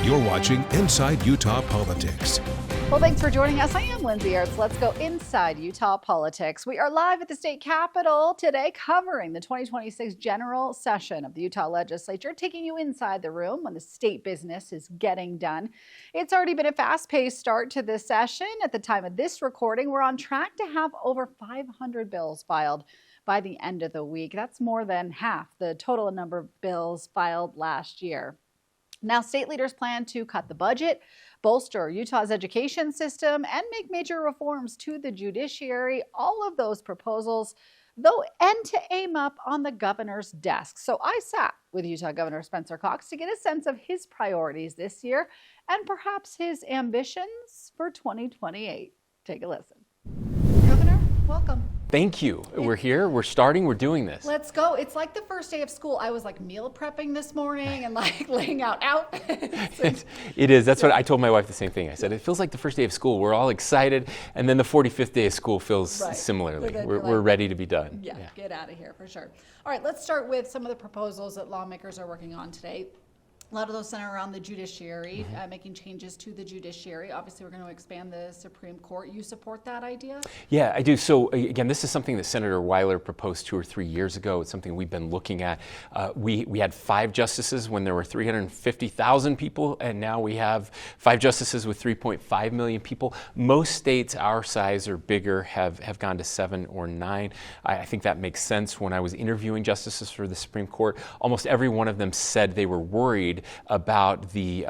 You're watching Inside Utah Politics. Well, thanks for joining us. I am Lindsay Aerts. Let's go inside Utah politics. We are live at the state capitol today covering the 2026 general session of the Utah legislature, taking you inside the room when the state business is getting done. It's already been a fast-paced start to this session. At the time of this recording, we're on track to have over 500 bills filed by the end of the week. That's more than half the total number of bills filed last year. Now, state leaders plan to cut the budget, bolster Utah's education system, and make major reforms to the judiciary. All of those proposals, though, end to aim up on the governor's desk. So I sat with Utah Governor Spencer Cox to get a sense of his priorities this year and perhaps his ambitions for 2028. Take a listen. Governor, welcome. Thank you. We're here, we're starting, we're doing this. Let's go. It's like the first day of school. I was like meal prepping this morning and like laying out outfits. It is. That's what I told my wife the same thing. I said, it feels like the first day of school. We're all excited. And then the 45th day of school feels similarly. We're ready to be done. Yeah, get out of here for sure. All right, let's start with some of the proposals that lawmakers are working on today. A lot of those center around the judiciary, making changes to the judiciary. Obviously, we're going to expand the Supreme Court. You support that idea? Yeah, I do. So again, this is something that Senator Weiler proposed 2 or 3 years ago. It's something we've been looking at. We had 5 justices when there were 350,000 people, and now we have 5 justices with 3.5 million people. Most states our size or bigger have gone to 7 or 9. I think that makes sense. When I was interviewing justices for the Supreme Court, almost every one of them said they were worried about the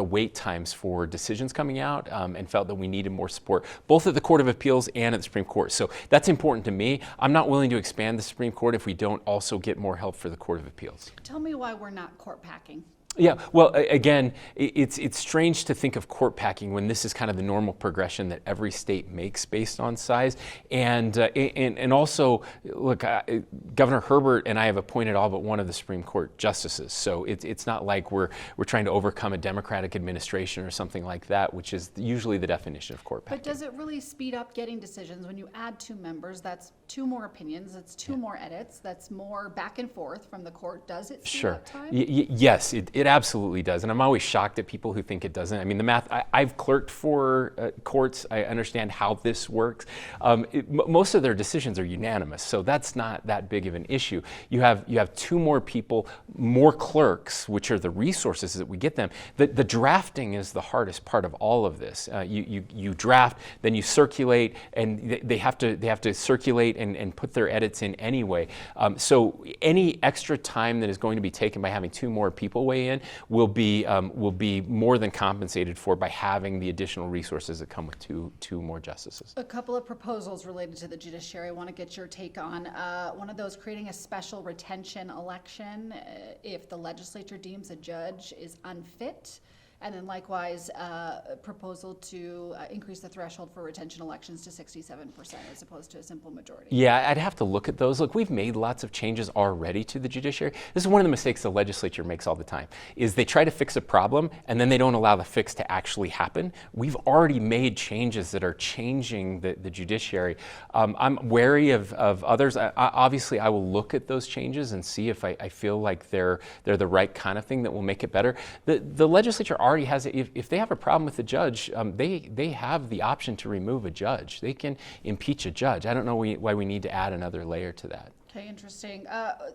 wait times for decisions coming out, and felt that we needed more support both at the Court of Appeals and at the Supreme Court. So that's important to me. I'm not willing to expand the Supreme Court if we don't also get more help for the Court of Appeals. Tell me why we're not court packing. Yeah, well, again, it's strange to think of court packing when this is kind of the normal progression that every state makes based on size. And also, look, Governor Herbert and I have appointed all but one of the Supreme Court justices. So it's not like we're trying to overcome a Democratic administration or something like that, which is usually the definition of court packing. But does it really speed up getting decisions when you add 2 members? That's 2 more opinions. That's 2 more edits. That's more back and forth from the court. Does it speed up time? Yes, it absolutely does. And I'm always shocked at people who think it doesn't. I mean, the math, I've clerked for courts. I understand how this works. Most of their decisions are unanimous, so that's not that big of an issue. You have 2 more people, more clerks, which are the resources that we get them. The drafting is the hardest part of all of this. You draft, then you circulate, and they have to circulate and put their edits in anyway. So any extra time that is going to be taken by having 2 more people weigh in will be more than compensated for by having the additional resources that come with two more justices. A couple of proposals related to the judiciary I want to get your take on. One of those, creating a special retention election if the legislature deems a judge is unfit. And then likewise, a proposal to increase the threshold for retention elections to 67% as opposed to a simple majority. Yeah, I'd have to look at those. Look, we've made lots of changes already to the judiciary. This is one of the mistakes the legislature makes all the time, is they try to fix a problem and then they don't allow the fix to actually happen. We've already made changes that are changing the judiciary. I'm wary of others. Obviously, I will look at those changes and see if I feel like they're the right kind of thing that will make it better. The legislature already has, if they have a problem with the judge, they have the option to remove a judge. They can impeach a judge. I don't know why we need to add another layer to that. Okay, interesting.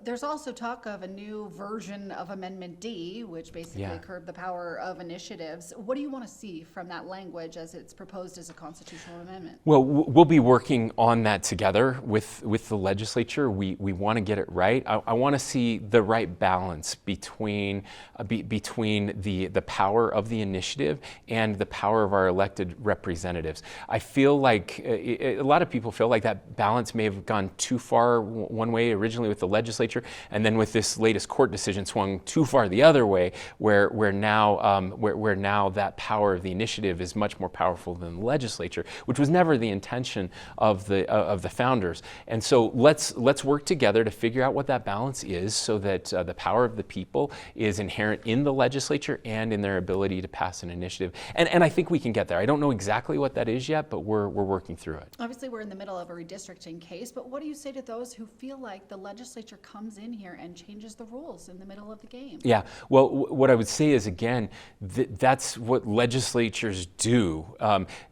There's also talk of a new version of Amendment D, which basically curbed the power of initiatives. What do you want to see from that language as it's proposed as a constitutional amendment? Well, we'll be working on that together with the legislature. We want to get it right. I want to see the right balance between the power of the initiative and the power of our elected representatives. I feel like a lot of people feel like that balance may have gone too far one way originally with the legislature, and then with this latest court decision swung too far the other way, where now that power of the initiative is much more powerful than the legislature, which was never the intention of the founders. And so let's work together to figure out what that balance is, so that the power of the people is inherent in the legislature and in their ability to pass an initiative. And I think we can get there. I don't know exactly what that is yet, but we're working through it. Obviously, we're in the middle of a redistricting case, but what do you say to those who feel like the legislature comes in here and changes the rules in the middle of the game. Yeah, well, what I would say is, again, that's what legislatures do.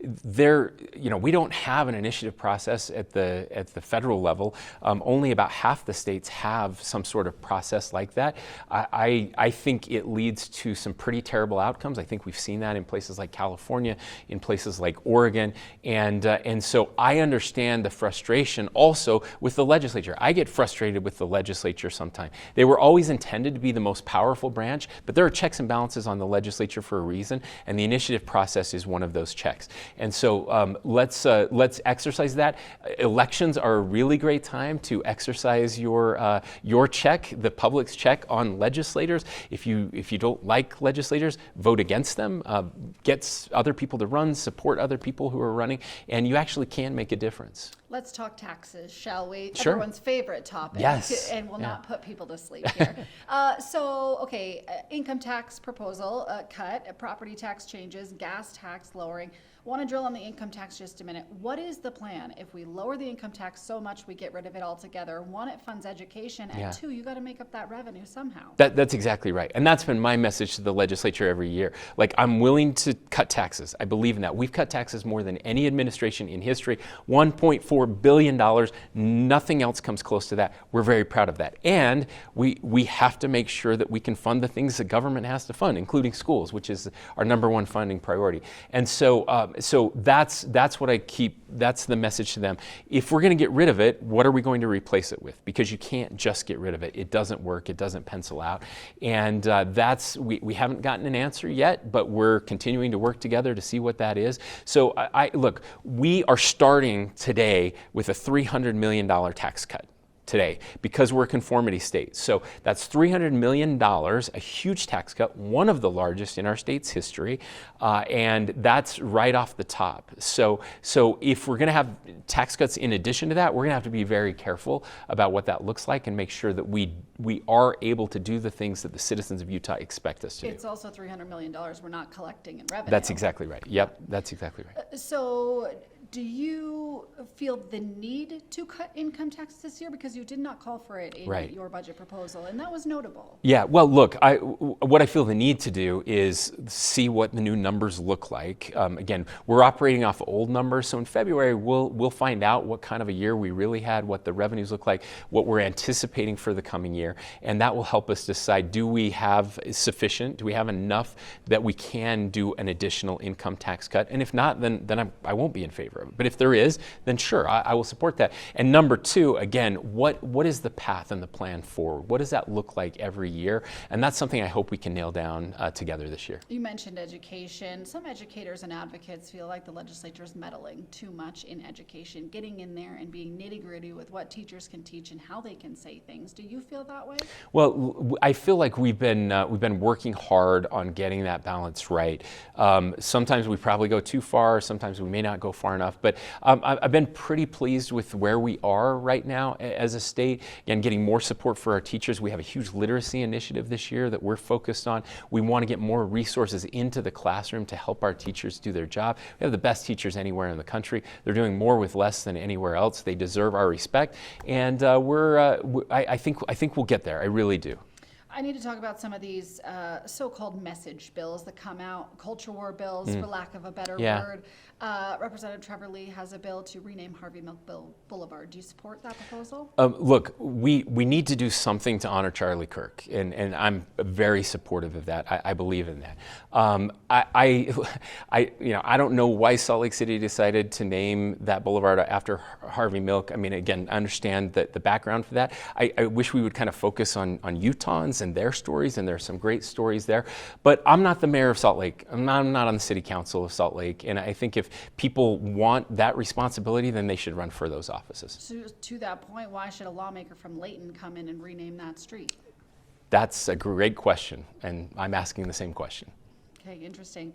We don't have an initiative process at the federal level. Only about half the states have some sort of process like that. I think it leads to some pretty terrible outcomes. I think we've seen that in places like California, in places like Oregon, and so I understand the frustration also with the legislature. I get frustrated with the legislature sometimes. They were always intended to be the most powerful branch, but there are checks and balances on the legislature for a reason, and the initiative process is one of those checks. And so let's exercise that. Elections are a really great time to exercise your check, the public's check on legislators. If you don't like legislators, vote against them. Get other people to run, support other people who are running, and you actually can make a difference. Let's talk taxes, shall we? Sure. Everyone's favorite topic. Yes. And we'll not put people to sleep here. Income tax proposal cut, property tax changes, gas tax lowering. Want to drill on the income tax just a minute. What is the plan? If we lower the income tax so much, we get rid of it altogether. One, it funds education, and two, you got to make up that revenue somehow. That's exactly right. And that's been my message to the legislature every year. Like, I'm willing to cut taxes. I believe in that. We've cut taxes more than any administration in history, $1.4 billion. Nothing else comes close to that. We're very proud of that. And we have to make sure that we can fund the things the government has to fund, including schools, which is our number one funding priority. And so that's what I keep, that's the message to them. If we're going to get rid of it, what are we going to replace it with? Because you can't just get rid of it. It doesn't work. It doesn't pencil out. And we haven't gotten an answer yet, but we're continuing to work together to see what that is. So look, we are starting today with a $300 million tax cut. Today, because we're a conformity state. So that's $300 million, a huge tax cut, one of the largest in our state's history, and that's right off the top. So if we're going to have tax cuts in addition to that, we're going to have to be very careful about what that looks like and make sure that we are able to do the things that the citizens of Utah expect us to do. It's also $300 million we're not collecting in revenue. That's exactly right. Yep, that's exactly right. So do you feel the need to cut income tax this year? Because you did not call for it in your budget proposal, and that was notable. Yeah, well, look, what I feel the need to do is see what the new numbers look like. Again, we're operating off old numbers, so in February we'll find out what kind of a year we really had, what the revenues look like, what we're anticipating for the coming year, and that will help us decide, do we have sufficient, do we have enough that we can do an additional income tax cut? And if not, then I won't be in favor of it. But if there is, then sure, I will support that. And number two, again, what is the path and the plan forward? What does that look like every year? And that's something I hope we can nail down together this year. You mentioned education. Some educators and advocates feel like the legislature is meddling too much in education, getting in there and being nitty-gritty with what teachers can teach and how they can say things. Do you feel that way? Well, I feel like we've been working hard on getting that balance right. Sometimes we probably go too far. Sometimes we may not go far enough. But I've been pretty pleased with where we are right now as a state. Again, getting more support for our teachers. We have a huge literacy initiative this year that we're focused on. We want to get more resources into the classroom to help our teachers do their job. We have the best teachers anywhere in the country. They're doing more with less than anywhere else. They deserve our respect, and I think we'll get there. I really do. I need to talk about some of these so-called message bills that come out, culture war bills, for lack of a better word. Representative Trevor Lee has a bill to rename Harvey Milk Boulevard. Do you support that proposal? Look, we need to do something to honor Charlie Kirk, and I'm very supportive of that. I believe in that. I don't know why Salt Lake City decided to name that boulevard after Harvey Milk. I mean, again, I understand the background for that. I wish we would kind of focus on Utahns and their stories, and there's some great stories there. But I'm not the mayor of Salt Lake. I'm not on the city council of Salt Lake, and I think if people want that responsibility, then they should run for those offices. So to that point, why should a lawmaker from Layton come in and rename that street? That's a great question, and I'm asking the same question. Okay, interesting.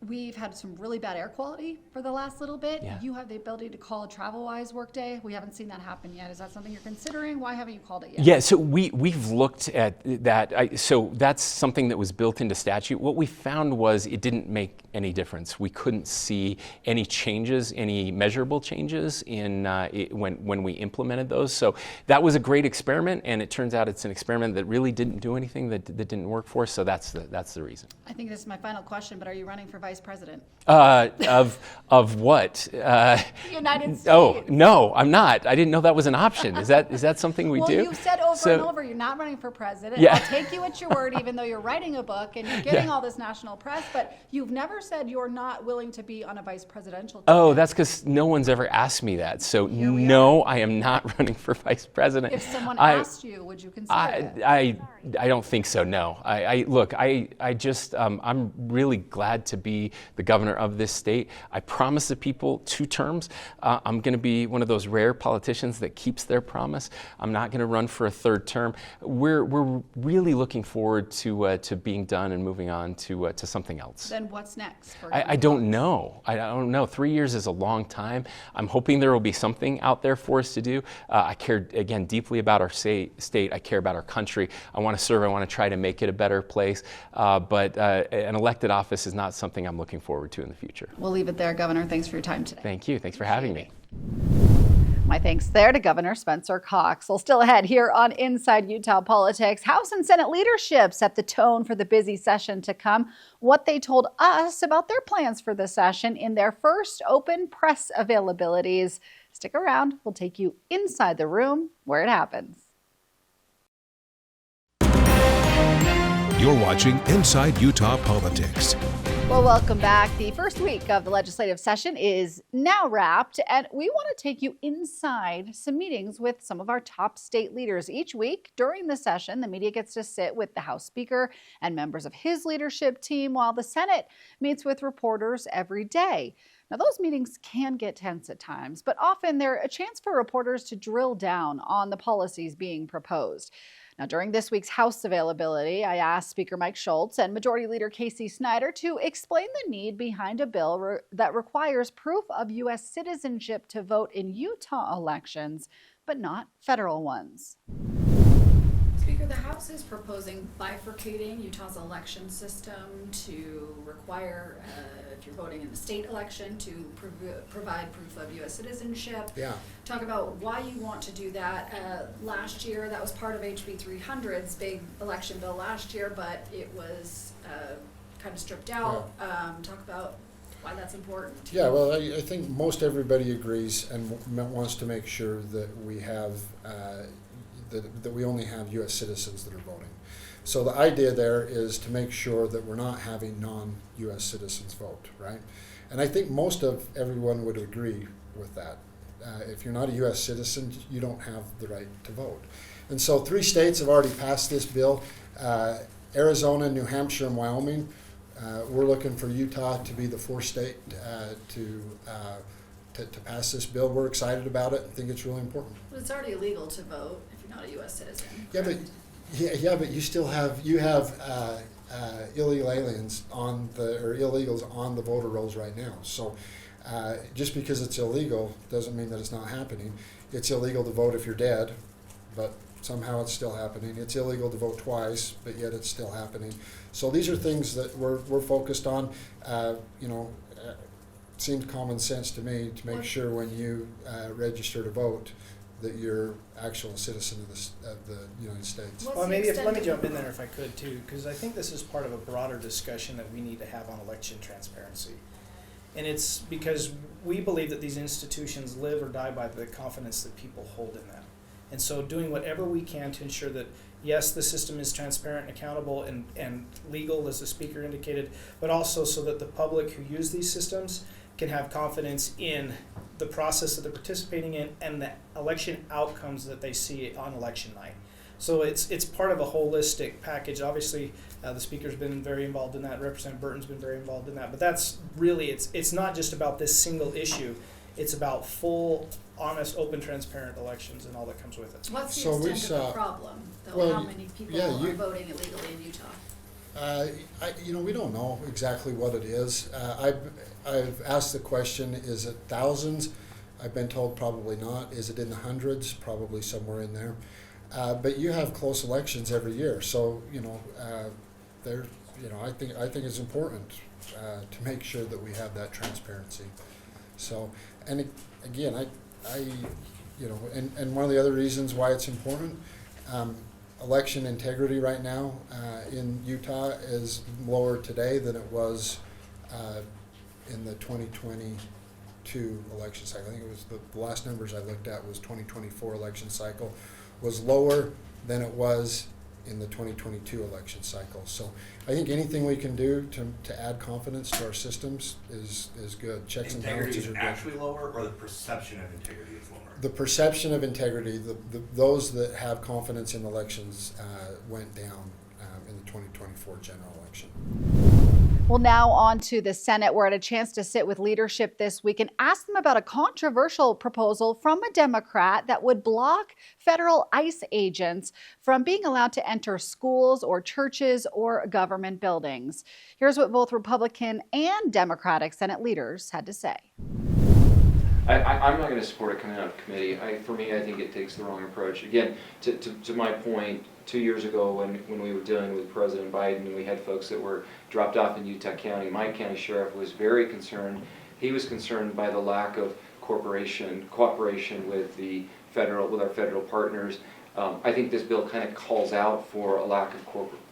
We've had some really bad air quality for the last little bit. Yeah. You have the ability to call a TravelWise workday. We haven't seen that happen yet. Is that something you're considering? Why haven't you called it yet? Yeah, so we've looked at that. So that's something that was built into statute. What we found was it didn't make any difference. We couldn't see any changes, any measurable changes in when we implemented those. So that was a great experiment, and it turns out it's an experiment that really didn't do anything, that didn't work for us. So that's the reason. I think this is my final question, but are you running for vice president? Of what? The United States. Oh no, I'm not. I didn't know that was an option. Is that something we do? Well, you've said over and over you're not running for president. Yeah. I'll take you at your word, even though you're writing a book and you're getting all this national press. But you've never said you're not willing to be on a vice presidential ticket. Oh, that's because no one's ever asked me that. So no, I am not running for vice president. If someone asked you, would you consider it? I don't think so. No. I'm really glad to be the governor of this state. I promised the people 2 terms. I'm going to be one of those rare politicians that keeps their promise. I'm not going to run for a 3rd term. We're really looking forward to being done and moving on to something else. Then what's next? I don't know. I don't know. 3 years is a long time. I'm hoping there will be something out there for us to do. I care, again, deeply about our state. I care about our country. I want to serve. I want to try to make it a better place. But an elected office is not something I'm looking forward to in the future. We'll leave it there, Governor. Thanks for your time today. Thank you. Thanks for having me. My thanks there to Governor Spencer Cox. Well, still ahead here on Inside Utah Politics, House and Senate leadership set the tone for the busy session to come. What they told us about their plans for the session in their first open press availabilities. Stick around. We'll take you inside the room where it happens. You're watching Inside Utah Politics. Well, welcome back. The first week of the legislative session is now wrapped, and we want to take you inside some meetings with some of our top state leaders. Each week during the session, the media gets to sit with the House Speaker and members of his leadership team, while the Senate meets with reporters every day. Now, those meetings can get tense at times, but often they're a chance for reporters to drill down on the policies being proposed. Now, during this week's House availability, I asked Speaker Mike Schultz and Majority Leader Casey Snyder to explain the need behind a bill that requires proof of U.S. citizenship to vote in Utah elections, but not federal ones. Speaker, the House is proposing bifurcating Utah's election system to require, if you're voting in the state election, to provide proof of U.S. citizenship. Yeah. Talk about why you want to do that. Last year, that was part of HB 300's big election bill last year, but it was kind of stripped out. Yeah. Talk about why that's important. Yeah, well, I think most everybody agrees and wants to make sure that we have that we only have U.S. citizens that are voting. So the idea there is to make sure that we're not having non-U.S. citizens vote, right? And I think most of everyone would agree with that. If you're not a U.S. citizen, you don't have the right to vote. And so 3 states have already passed this bill, Arizona, New Hampshire, and Wyoming. We're looking for Utah to be the 4th state to pass this bill. We're excited about it. I think it's really important. But it's already illegal to vote if you're not a U.S. citizen. Yeah, but you still have illegal aliens or illegals on the voter rolls right now. So just because it's illegal doesn't mean that it's not happening. It's illegal to vote if you're dead, but somehow it's still happening. It's illegal to vote twice, but yet it's still happening. So these are things that we're focused on. Seems common sense to me to make sure when you register to vote that you're actual citizen of the United States. Well, maybe let me jump in there if I could too, because I think this is part of a broader discussion that we need to have on election transparency. And it's because we believe that these institutions live or die by the confidence that people hold in them. And so doing whatever we can to ensure that, yes, the system is transparent and accountable and legal, as the speaker indicated, but also so that the public who use these systems can have confidence in the process that they're participating in and the election outcomes that they see on election night. So it's part of a holistic package. Obviously, the speaker's been very involved in that. Representative Burton's been very involved in that. But that's really, it's not just about this single issue. It's about full, honest, open, transparent elections and all that comes with it. What's the extent of the problem, though? How many people are voting illegally in Utah? We don't know exactly what it is. I've asked the question, is it thousands? I've been told probably not. Is it in the hundreds? Probably somewhere in there. But you have close elections every year, so I think it's important to make sure that we have that transparency. So, and again, and one of the other reasons why it's important. Election integrity right now in Utah is lower today than it was in the 2022 election cycle. I think it was the last numbers I looked at was 2024 election cycle was lower than it was in the 2022 election cycle. So I think anything we can do to add confidence to our systems is good. Checks and balances are good. Integrity is actually lower, or the perception of integrity is lower? The perception of integrity, those that have confidence in elections went down in the 2024 general election. Well, now on to the Senate. We're at a chance to sit with leadership this week and ask them about a controversial proposal from a Democrat that would block federal ICE agents from being allowed to enter schools or churches or government buildings. Here's what both Republican and Democratic Senate leaders had to say. I'm not going to support it coming out of committee. For me, I think it takes the wrong approach. Again, to my point, 2 years ago when we were dealing with President Biden and we had folks that were dropped off in Utah County, my county sheriff was very concerned. He was concerned by the lack of cooperation with our federal partners. I think this bill kind of calls out for a lack of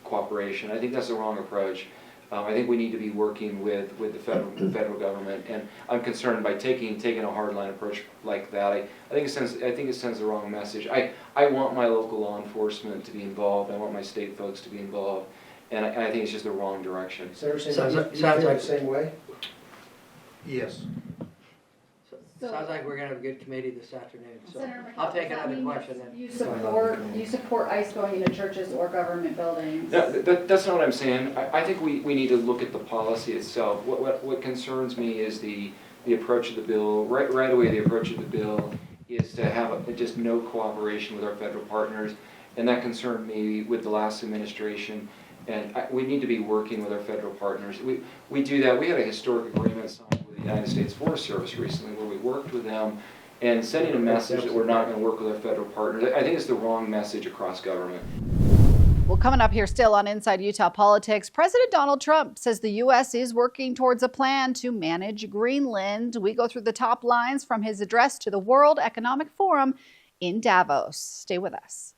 cooperation. I think that's the wrong approach. I think we need to be working with the federal government, and I'm concerned by taking a hardline approach like that. I think it sends the wrong message. I want my local law enforcement to be involved. I want my state folks to be involved, and I think it's just the wrong direction. Sounds like the same way. Yes. Sounds like we're going to have a good committee this afternoon. So I'll take another question. You support ICE going into churches or government buildings? No, that's not what I'm saying. I think we need to look at the policy itself. What concerns me is the approach of the bill. Right away, the approach of the bill is to have just no cooperation with our federal partners, and that concerned me with the last administration. And we need to be working with our federal partners. We do that. We had a historic agreement signed with the United States Forest Service recently where we worked with them and sending a message that we're not going to work with our federal partners. I think it's the wrong message across government. Well, coming up here still on Inside Utah Politics, President Donald Trump says the U.S. is working towards a plan to manage Greenland. We go through the top lines from his address to the World Economic Forum in Davos. Stay with us.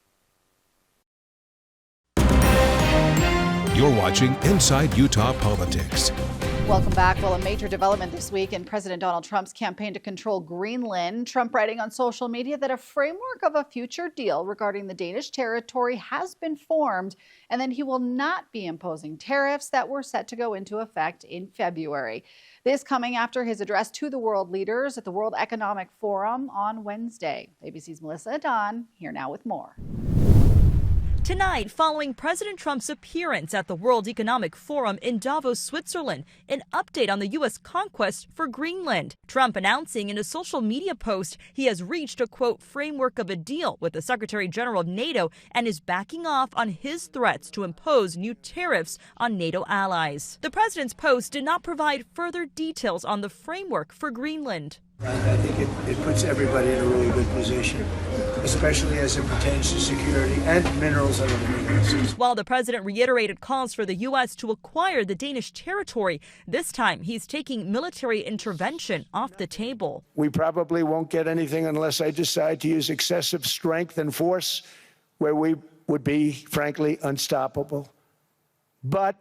You're watching Inside Utah Politics. Welcome back. Well, a major development this week in President Donald Trump's campaign to control Greenland. Trump writing on social media that a framework of a future deal regarding the Danish territory has been formed, and then he will not be imposing tariffs that were set to go into effect in February. This coming after his address to the world leaders at the World Economic Forum on Wednesday. ABC's Melissa Adon here now with more. Tonight, following President Trump's appearance at the World Economic Forum in Davos, Switzerland, an update on the U.S. conquest for Greenland. Trump announcing in a social media post he has reached a, quote, framework of a deal with the Secretary General of NATO and is backing off on his threats to impose new tariffs on NATO allies. The president's post did not provide further details on the framework for Greenland. I think it puts everybody in a really good position, especially as it pertains to security and minerals and other minerals. While the president reiterated calls for the U.S. to acquire the Danish territory, this time he's taking military intervention off the table. We probably won't get anything unless I decide to use excessive strength and force where we would be, frankly, unstoppable. But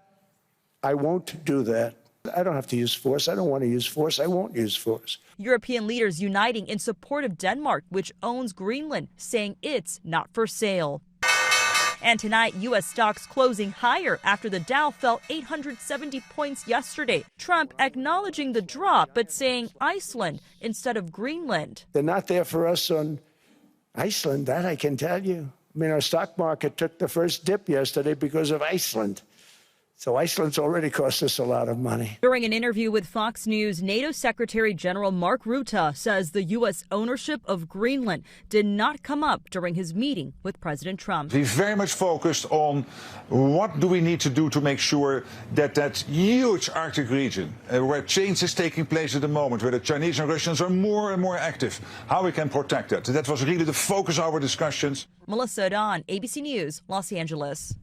I won't do that. I don't have to use force. I don't want to use force. I won't use force. European leaders uniting in support of Denmark, which owns Greenland, saying it's not for sale. And tonight, U.S. stocks closing higher after the Dow fell 870 points yesterday. Trump acknowledging the drop, but saying Iceland instead of Greenland. They're not there for us on Iceland, that I can tell you. I mean, our stock market took the first dip yesterday because of Iceland. So Iceland's already cost us a lot of money. During an interview with Fox News, NATO Secretary General Mark Rutte says the U.S. ownership of Greenland did not come up during his meeting with President Trump. We very much focused on what do we need to do to make sure that that huge Arctic region, where change is taking place at the moment, where the Chinese and Russians are more and more active, how we can protect that. That was really the focus of our discussions. Melissa Adon, ABC News, Los Angeles.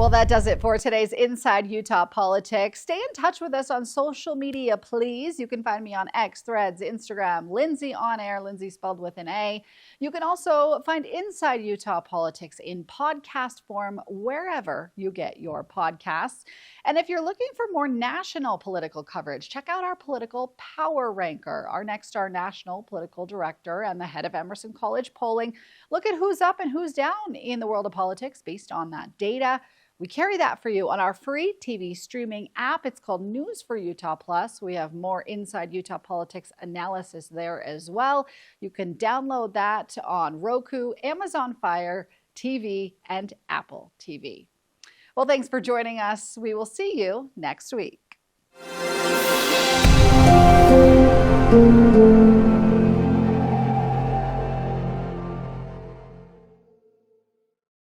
Well, that does it for today's Inside Utah Politics. Stay in touch with us on social media, please. You can find me on X, Threads, Instagram, Lindsay On Air, Lindsay spelled with an A. You can also find Inside Utah Politics in podcast form wherever you get your podcasts. And if you're looking for more national political coverage, check out our Political Power Ranker. Our next our national political director and the head of Emerson College polling look at who's up and who's down in the world of politics based on that data. We carry that for you on our free TV streaming app. It's called News for Utah Plus. We have more Inside Utah Politics analysis there as well. You can download that on Roku, Amazon Fire TV, and Apple TV. Well, thanks for joining us. We will see you next week.